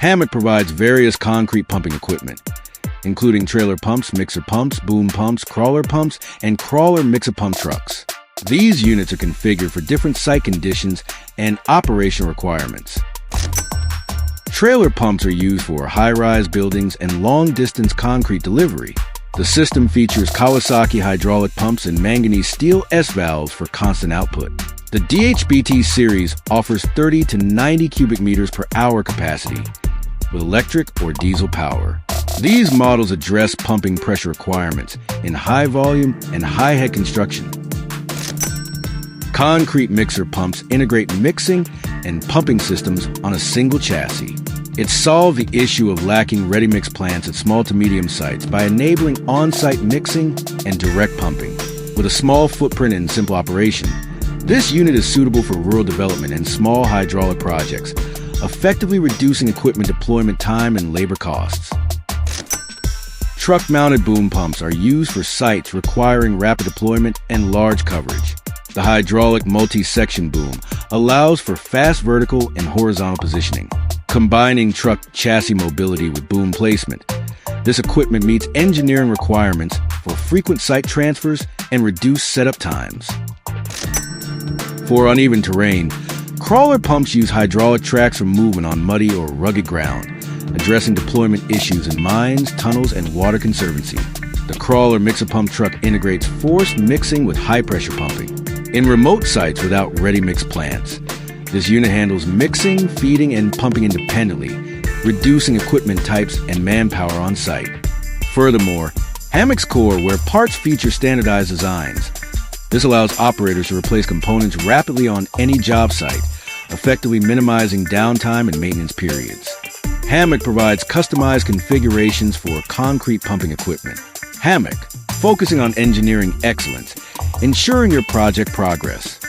HAMAC provides various concrete pumping equipment, including trailer pumps, mixer pumps, boom pumps, crawler pumps, and crawler mixer pump trucks. These units are configured for different site conditions and operational requirements. Trailer pumps are used for high-rise buildings and long-distance concrete delivery. The system features Kawasaki hydraulic pumps and manganese steel S-valves for constant output. The DHBT series offers 30 to 90 cubic meters per hour capacity with electric or diesel power. These models address pumping pressure requirements in high volume and high head construction. Concrete mixer pumps integrate mixing and pumping systems on a single chassis. It solved the issue of lacking ready-mix plants at small to medium sites by enabling on-site mixing and direct pumping. With a small footprint and simple operation, this unit is suitable for rural development and small hydraulic projects, effectively reducing equipment deployment time and labor costs. Truck-mounted boom pumps are used for sites requiring rapid deployment and large coverage. The hydraulic multi-section boom allows for fast vertical and horizontal positioning, combining truck chassis mobility with boom placement. This equipment meets engineering requirements for frequent site transfers and reduced setup times. For uneven terrain, crawler pumps use hydraulic tracks for movement on muddy or rugged ground, addressing deployment issues in mines, tunnels, and water conservancy. The crawler mixer pump truck integrates forced mixing with high-pressure pumping. In remote sites without ready-mix plants, this unit handles mixing, feeding, and pumping independently, reducing equipment types and manpower on site. Furthermore, HAMAC's core, where parts feature standardized designs. This allows operators to replace components rapidly on any job site, effectively minimizing downtime and maintenance periods. HAMAC provides customized configurations for concrete pumping equipment. HAMAC, focusing on engineering excellence, ensuring your project progress.